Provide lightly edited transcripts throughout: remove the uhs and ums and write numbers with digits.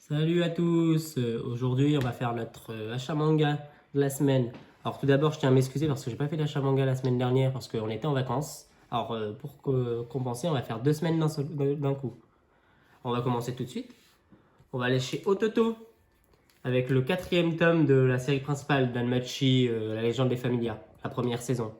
Salut à tous. Aujourd'hui on va faire notre achat manga de la semaine. Alors tout d'abord je tiens à m'excuser parce que j'ai pas fait d'achat manga la semaine dernière parce qu'on était en vacances. Alors pour compenser on va faire 2 semaines d'un coup. On va commencer tout de suite. On va aller chez Ototo avec le 4e tome de la série principale d'Anmachi, La légende des Familias, la première saison.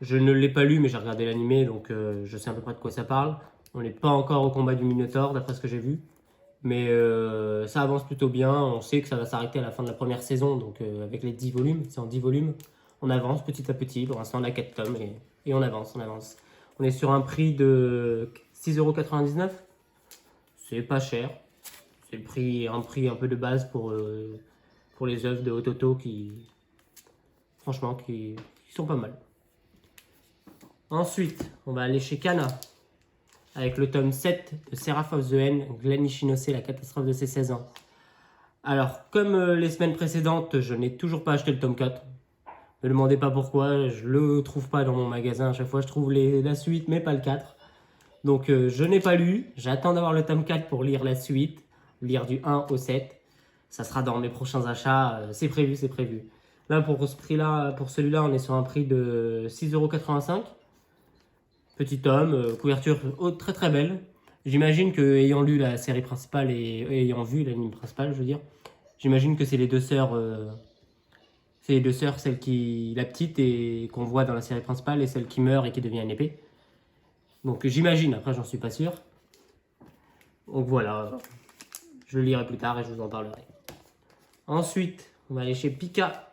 Je ne l'ai pas lu mais j'ai regardé l'animé donc je sais à peu près de quoi ça parle. On n'est pas encore au combat du Minotaur d'après ce que j'ai vu. Mais ça avance plutôt bien. On sait que ça va s'arrêter à la fin de la première saison. Donc avec les 10 volumes, c'est en 10 volumes. On avance petit à petit. Pour l'instant, on a 4 tomes et on avance, on avance. On est sur un prix de 6,99 €. C'est pas cher. C'est un prix un peu de base pour les œuvres de Ototo franchement, qui sont pas mal. Ensuite, on va aller chez Kana avec le tome 7 de Seraph of the End, Glen Ichinose, la catastrophe de ses 16 ans. Alors, comme les semaines précédentes, je n'ai toujours pas acheté le tome 4. Ne me demandez pas pourquoi, je le trouve pas dans mon magasin. À chaque fois, je trouve la suite, mais pas le 4. Donc, je n'ai pas lu. J'attends d'avoir le tome 4 pour lire la suite, lire du 1 au 7. Ça sera dans mes prochains achats. C'est prévu, c'est prévu. Là, pour ce prix-là, pour celui-là, on est sur un prix de 6,85 €. Petit tome, couverture très très belle. J'imagine que, ayant lu la série principale et ayant vu l'anime principal, je veux dire, j'imagine que c'est les deux sœurs, celle qui, la petite et qu'on voit dans la série principale et celle qui meurt et qui devient une épée. Donc j'imagine, après j'en suis pas sûr. Donc voilà, je le lirai plus tard et je vous en parlerai. Ensuite, on va aller chez Pika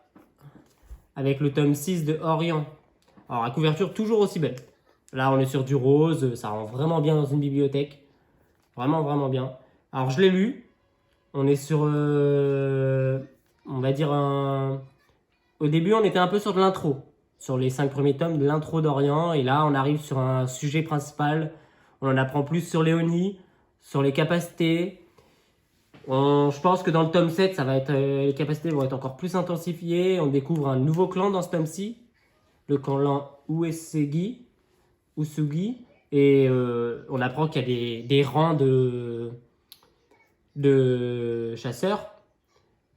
avec le tome 6 de Orient. Alors la couverture toujours aussi belle. Là on est sur du rose, ça rend vraiment bien dans une bibliothèque. Vraiment, vraiment bien. Alors je l'ai lu. On est sur, on va dire au début, on était un peu sur de l'intro, sur les 5 premiers tomes de l'intro d'Orient, et là, on arrive sur un sujet principal. On en apprend plus sur Léonie, sur les capacités. Je pense que dans le tome 7, ça va être, les capacités vont être encore plus intensifiées. On découvre un nouveau clan dans ce tome-ci, le clan Usugi, et on apprend qu'il y a des rangs de chasseurs,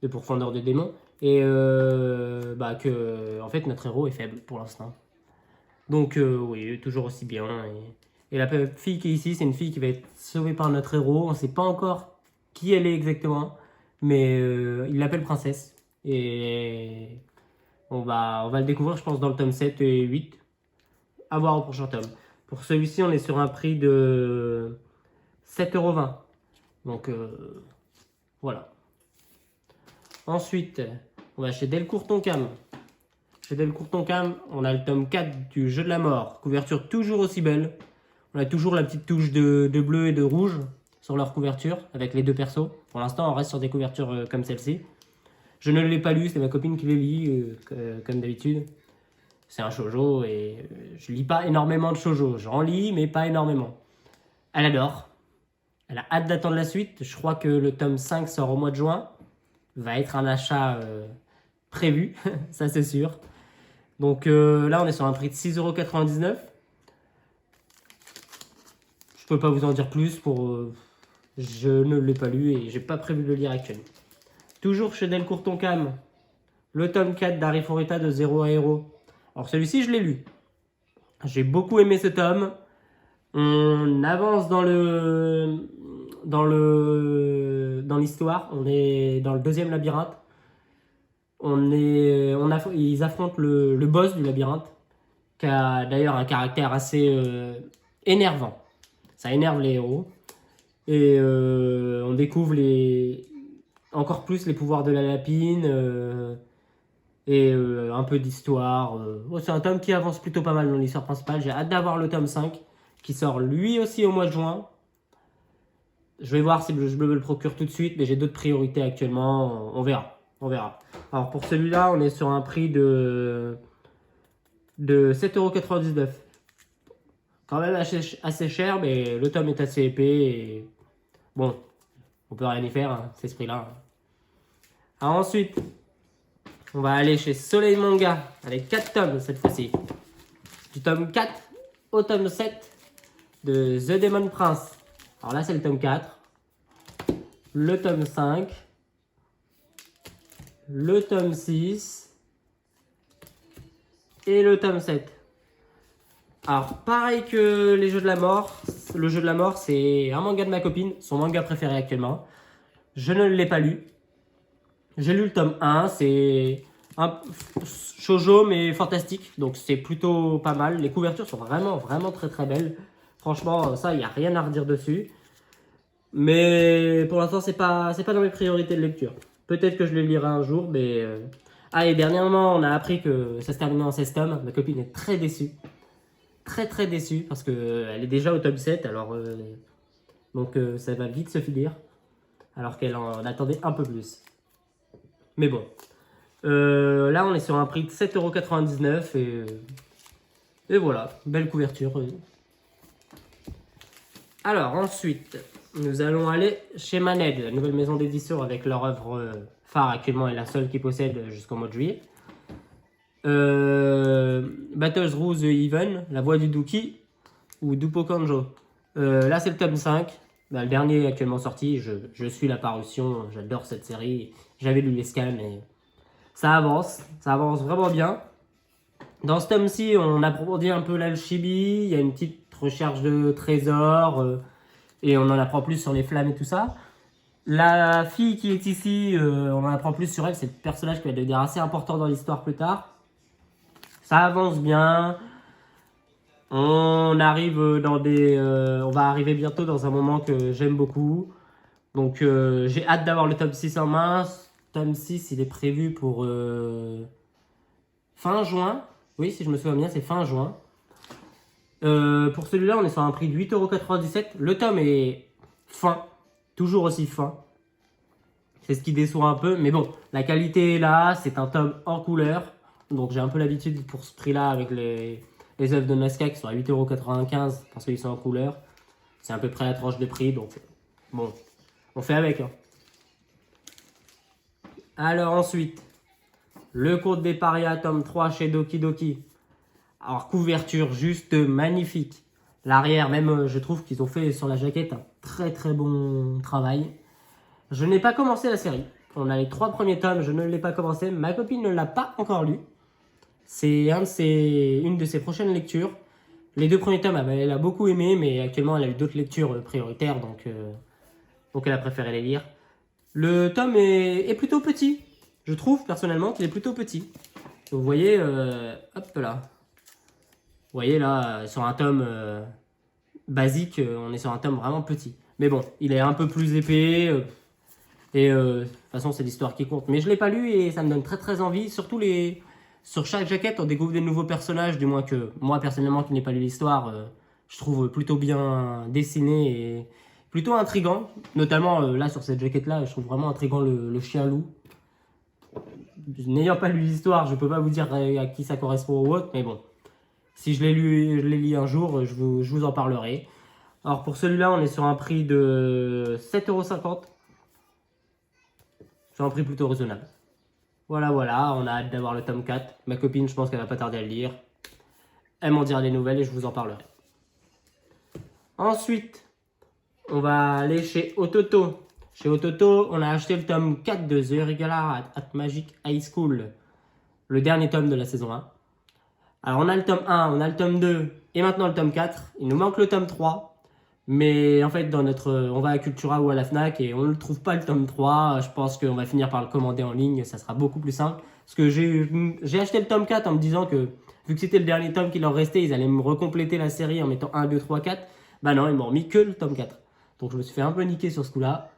de pourfendeurs de démons, et que en fait notre héros est faible pour l'instant. Donc oui, toujours aussi bien. Et la fille qui est ici, c'est une fille qui va être sauvée par notre héros. On ne sait pas encore qui elle est exactement, mais il l'appelle princesse. Et on va le découvrir, je pense, dans le tome 7 et 8. À voir au prochain tome. Pour celui-ci, on est sur un prix de 7,20 €. Donc voilà. Ensuite, on va chez Delcourt Tonkam. Chez Delcourt Tonkam, on a le tome 4 du Jeu de la mort. Couverture toujours aussi belle. On a toujours la petite touche de bleu et de rouge sur leur couverture avec les deux persos. Pour l'instant, on reste sur des couvertures comme celle-ci. Je ne l'ai pas lu, c'est ma copine qui les lit, comme d'habitude. C'est un shoujo et je lis pas énormément de shoujo. J'en lis, mais pas énormément. Elle adore. Elle a hâte d'attendre la suite. Je crois que le tome 5 sort au mois de juin. Va être un achat prévu, ça c'est sûr. Donc là, on est sur un prix de 6,99 €. Je peux pas vous en dire plus je ne l'ai pas lu et j'ai pas prévu de le lire actuellement. Toujours chez Delcourt Tonkam, le tome 4 d'Harry Fureta de 0 à Hero. Alors celui-ci, je l'ai lu. J'ai beaucoup aimé ce tome. On avance dans l'histoire. On est dans le deuxième labyrinthe. Ils affrontent le boss du labyrinthe, qui a d'ailleurs un caractère assez énervant. Ça énerve les héros. Et on découvre encore plus les pouvoirs de la lapine et un peu d'histoire. C'est un tome qui avance plutôt pas mal dans l'histoire principale. J'ai hâte d'avoir le tome 5 qui sort lui aussi au mois de juin. Je vais voir si je me le procure tout de suite, mais j'ai d'autres priorités actuellement. On verra. On verra. Alors pour celui-là, on est sur un prix de 7,99 €. Quand même assez cher, mais le tome est assez épais. Et bon, on peut rien y faire, hein, c'est ce prix-là. Alors ensuite, on va aller chez Soleil Manga avec 4 tomes cette fois-ci. Du tome 4 au tome 7 de The Demon Prince. Alors là, c'est le tome 4. le tome 5, le tome 6 et le tome 7. Alors, pareil que les Jeux de la Mort, le Jeu de la Mort, c'est un manga de ma copine, son manga préféré actuellement. Je ne l'ai pas lu. J'ai lu le tome 1, c'est un shoujo mais fantastique, donc c'est plutôt pas mal. Les couvertures sont vraiment très très belles. Franchement, ça, il n'y a rien à redire dessus. Mais pour l'instant, c'est pas dans mes priorités de lecture. Peut-être que je le lirai un jour, mais... Ah, et dernièrement, on a appris que ça se terminait en 16 tomes. Ma copine est très déçue. Très déçue, parce qu'elle est déjà au tome 7, alors... Donc ça va vite se finir, alors qu'elle en attendait un peu plus. Mais bon. Là, on est sur un prix de 7,99 € et voilà, belle couverture. Alors, ensuite, nous allons aller chez Maned, la nouvelle maison d'édition avec leur œuvre phare actuellement et la seule qui possède jusqu'au mois de juillet. Battles Through the Even, La Voix du Dookie ou Dupo Kanjo. Là, c'est le tome 5. Bah, le dernier actuellement sorti, je suis la parution, j'adore cette série. J'avais lu les scans et ça avance vraiment bien. Dans ce tome-ci, on approfondit un peu l'alchimie, il y a une petite recherche de trésors et on en apprend plus sur les flammes et tout ça. La fille qui est ici, on en apprend plus sur elle, c'est le personnage qui va devenir assez important dans l'histoire plus tard. Ça avance bien. On arrive on va arriver bientôt dans un moment que j'aime beaucoup. Donc j'ai hâte d'avoir le tome 6 en main. Tome 6, il est prévu pour fin juin. Oui, si je me souviens bien, c'est fin juin. Pour celui-là, on est sur un prix de 8,97 €. Le tome est fin, toujours aussi fin. C'est ce qui déçoit un peu. Mais bon, la qualité est là, c'est un tome en couleur. Donc j'ai un peu l'habitude pour ce prix-là avec les œuvres de Nazca qui sont à 8,95 € parce qu'ils sont en couleur. C'est à peu près la tranche de prix, donc bon, on fait avec. Hein. Alors ensuite, Le Conte des Parias, tome 3 chez Doki Doki. Alors couverture juste magnifique. L'arrière, même je trouve qu'ils ont fait sur la jaquette un très bon travail. Je n'ai pas commencé la série. On a les 3 premiers tomes, je ne l'ai pas commencé. Ma copine ne l'a pas encore lu. C'est une de ses prochaines lectures. Les 2 premiers tomes, elle a beaucoup aimé, mais actuellement elle a eu d'autres lectures prioritaires, donc elle a préféré les lire. Le tome est plutôt petit. Je trouve personnellement qu'il est plutôt petit. Vous voyez, hop là. Vous voyez là, sur un tome basique, on est sur un tome vraiment petit. Mais bon, il est un peu plus épais. Et de toute façon, c'est l'histoire qui compte. Mais je ne l'ai pas lu et ça me donne très envie. Surtout sur chaque jaquette, on découvre des nouveaux personnages. Du moins que moi, personnellement, qui n'ai pas lu l'histoire, je trouve plutôt bien dessiné et plutôt intriguant. Notamment là, sur cette jaquette-là, je trouve vraiment intriguant le chien-loup. N'ayant pas lu l'histoire, je ne peux pas vous dire à qui ça correspond ou autre. Mais bon, si je l'ai lu, je l'ai lu un jour, je vous en parlerai. Alors pour celui-là, on est sur un prix de 7,50 €. C'est un prix plutôt raisonnable. Voilà, on a hâte d'avoir le tome 4. Ma copine, je pense qu'elle va pas tarder à le lire. Elle m'en dira des nouvelles et je vous en parlerai. Ensuite, on va aller chez Ototo. Chez Ototo, on a acheté le tome 4 de The Irregular at Magic High School. Le dernier tome de la saison 1. Alors on a le tome 1, on a le tome 2 et maintenant le tome 4. Il nous manque le tome 3. Mais en fait, on va à Cultura ou à la Fnac et on ne trouve pas le tome 3. Je pense qu'on va finir par le commander en ligne. Ça sera beaucoup plus simple. Parce que j'ai acheté le tome 4 en me disant que vu que c'était le dernier tome qui leur restait, ils allaient me recompléter la série en mettant 1, 2, 3, 4. Bah non, ils m'ont remis que le tome 4. Donc je me suis fait un peu niquer sur ce coup-là.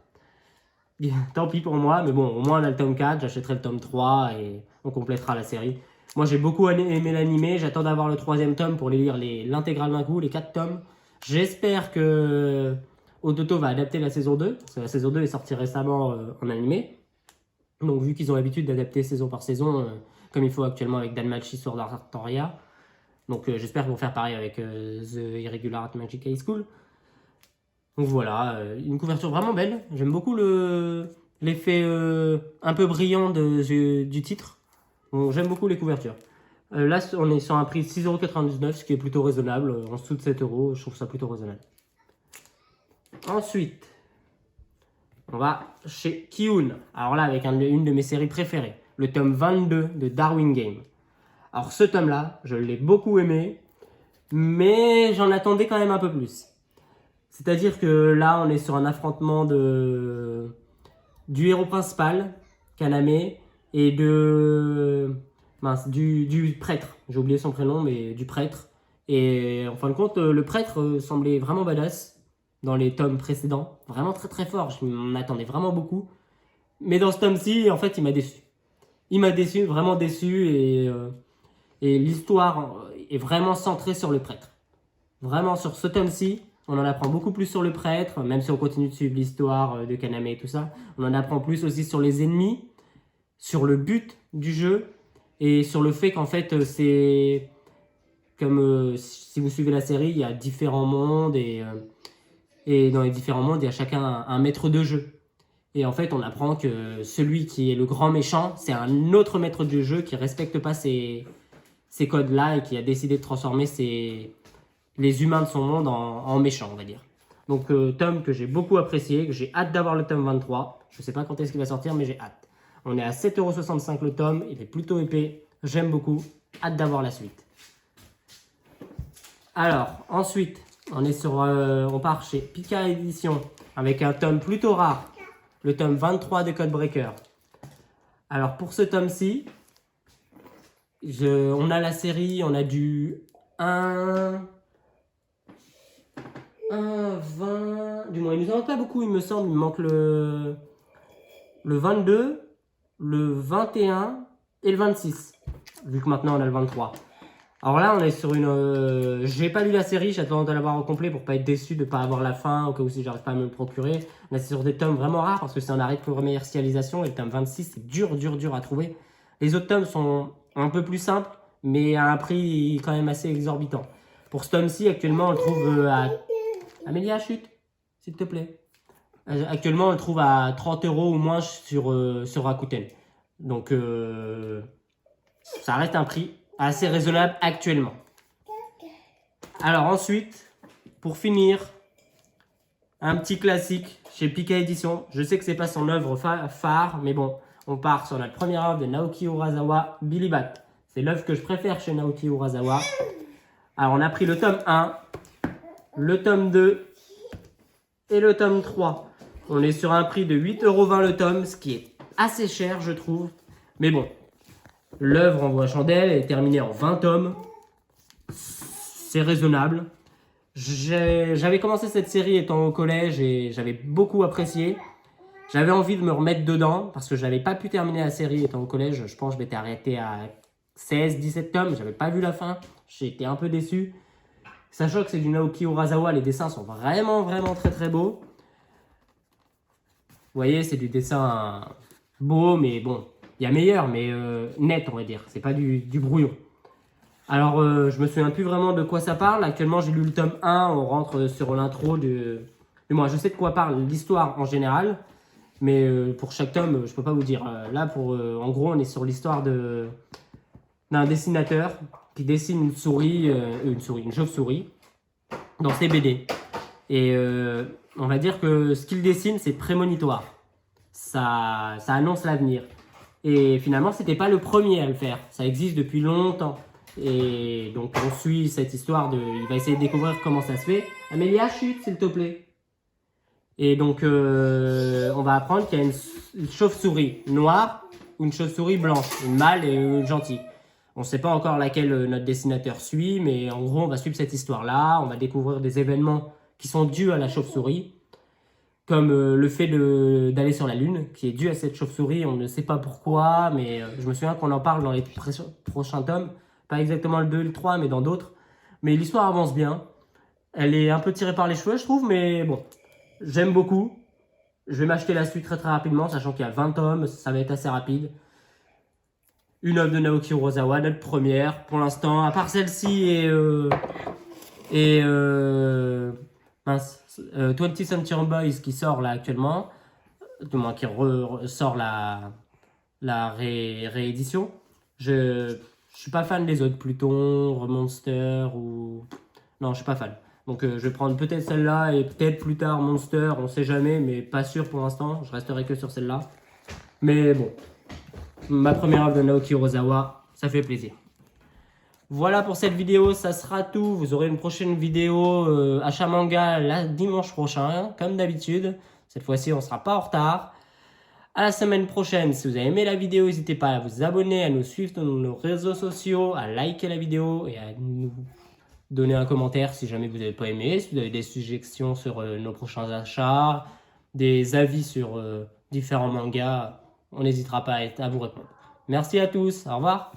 Tant pis pour moi, mais bon, au moins on a le tome 4. J'achèterai le tome 3 et on complétera la série. Moi j'ai beaucoup aimé l'animé. J'attends d'avoir le 3e tome pour les lire l'intégrale d'un coup, les 4 tomes. J'espère que Ototo va adapter la saison 2, parce que la saison 2 est sortie récemment en animé. Donc vu qu'ils ont l'habitude d'adapter saison par saison, comme il faut actuellement avec Danmachi sur Artoria. Donc j'espère qu'ils vont faire pareil avec The Irregular at Magic High School. Donc voilà, une couverture vraiment belle. J'aime beaucoup l'effet un peu brillant du titre. Bon, j'aime beaucoup les couvertures. Là, on est sur un prix de 6,99 €, ce qui est plutôt raisonnable. En dessous de 7 €, je trouve ça plutôt raisonnable. Ensuite, on va chez Kiun. Alors là, avec une de mes séries préférées, le tome 22 de Darwin Game. Alors ce tome-là, je l'ai beaucoup aimé, mais j'en attendais quand même un peu plus. C'est-à-dire que là, on est sur un affrontement du héros principal, Kaname, et du prêtre. J'ai oublié son prénom, mais du prêtre. Et en fin de compte, le prêtre semblait vraiment badass dans les tomes précédents. Vraiment très très fort, je m'en attendais vraiment beaucoup. Mais dans ce tome-ci, en fait, il m'a déçu. Il m'a déçu, vraiment déçu, et l'histoire est vraiment centrée sur le prêtre. Vraiment, sur ce tome-ci, on en apprend beaucoup plus sur le prêtre, même si on continue de suivre l'histoire de Kaname et tout ça. On en apprend plus aussi sur les ennemis, sur le but du jeu, et sur le fait qu'en fait, c'est comme si vous suivez la série, il y a différents mondes, et dans les différents mondes, il y a chacun un maître de jeu. Et en fait, on apprend que celui qui est le grand méchant, c'est un autre maître de jeu qui respecte pas ces codes-là et qui a décidé de transformer les humains de son monde en méchants, on va dire. Donc, tome que j'ai beaucoup apprécié, que j'ai hâte d'avoir le tome 23. Je sais pas quand est-ce qu'il va sortir, mais j'ai hâte. On est à 7,65€ le tome, il est plutôt épais, j'aime beaucoup, hâte d'avoir la suite. Alors, ensuite, on part chez Pika Édition avec un tome plutôt rare, le tome 23 de Codebreaker. Alors, pour ce tome-ci, on a la série, on a du 1, 20, du moins il nous en manque pas beaucoup, il me semble, il me manque le 22, le 21 et le 26, vu que maintenant on a le 23. Alors là, on est sur une... j'ai pas lu la série, j'attends de l'avoir au complet pour pas être déçu de pas avoir la fin, au cas où si j'arrive pas à me le procurer. On est sur des tomes vraiment rares parce que c'est un arrêt de commercialisation et le tome 26, c'est dur à trouver. Les autres tomes sont un peu plus simples, mais à un prix quand même assez exorbitant. Pour ce tome-ci, actuellement, on le trouve à... Amélia, chute, s'il te plaît. Actuellement, on le trouve à 30€ ou moins sur Rakuten. Donc, ça reste un prix assez raisonnable actuellement. Alors ensuite, pour finir, un petit classique chez Pika Édition. Je sais que c'est pas son œuvre phare, mais bon, on part sur la première œuvre de Naoki Urasawa, Billy Bat. C'est l'œuvre que je préfère chez Naoki Urasawa. Alors on a pris le tome 1, le tome 2 et le tome 3. On est sur un prix de 8,20€ le tome, ce qui est assez cher je trouve. Mais bon, l'œuvre en voie chandelle est terminée en 20 tomes. C'est raisonnable. J'avais commencé cette série étant au collège et j'avais beaucoup apprécié. J'avais envie de me remettre dedans parce que je n'avais pas pu terminer la série étant au collège. Je pense que je m'étais arrêté à 16-17 tomes. J'avais pas vu la fin. J'ai été un peu déçu. Sachant que c'est du Naoki Urasawa, les dessins sont vraiment très beaux. Vous voyez, c'est du dessin beau, mais bon, il y a meilleur, mais net, on va dire. C'est pas du brouillon. Alors, je me souviens plus vraiment de quoi ça parle. Actuellement, j'ai lu le tome 1. On rentre sur l'intro de... Moi, je sais de quoi parle l'histoire en général. Mais pour chaque tome, je peux pas vous dire. Là, en gros, on est sur l'histoire d'un dessinateur qui dessine une chauve-souris dans ses BD. Et on va dire que ce qu'il dessine, c'est prémonitoire. Ça annonce l'avenir. Et finalement, c'était pas le premier à le faire. Ça existe depuis longtemps. Et donc, on suit cette histoire il va essayer de découvrir comment ça se fait. Amélia, chute, s'il te plaît. Et donc, on va apprendre qu'il y a une chauve-souris noire ou une chauve-souris blanche, une mâle et une gentille. On ne sait pas encore laquelle notre dessinateur suit, mais en gros, on va suivre cette histoire-là. On va découvrir des événements qui sont dus à la chauve-souris, comme le fait d'aller sur la Lune, qui est dû à cette chauve-souris. On ne sait pas pourquoi, mais je me souviens qu'on en parle dans les prochains tomes. Pas exactement le 2 et le 3, mais dans d'autres. Mais l'histoire avance bien. Elle est un peu tirée par les cheveux, je trouve, mais bon, j'aime beaucoup. Je vais m'acheter la suite très rapidement, sachant qu'il y a 20 tomes, ça va être assez rapide. Une œuvre de Naoki Urasawa, notre première, pour l'instant, à part celle-ci et 20th Century Boys qui sort là actuellement, du moins qui ressort la réédition. Je suis pas fan des autres, Pluton, Remonster ou... Non, je suis pas fan. Donc je vais prendre peut-être celle-là et peut-être plus tard Monster, on sait jamais, mais pas sûr pour l'instant. Je resterai que sur celle-là. Mais bon, ma première œuvre de Naoki Urasawa, ça fait plaisir. Voilà pour cette vidéo, ça sera tout. Vous aurez une prochaine vidéo achat manga dimanche prochain, comme d'habitude. Cette fois-ci, on ne sera pas en retard. À la semaine prochaine. Si vous avez aimé la vidéo, n'hésitez pas à vous abonner, à nous suivre dans nos réseaux sociaux, à liker la vidéo et à nous donner un commentaire si jamais vous n'avez pas aimé, si vous avez des suggestions sur nos prochains achats, des avis sur différents mangas, on n'hésitera pas à vous répondre. Merci à tous, au revoir.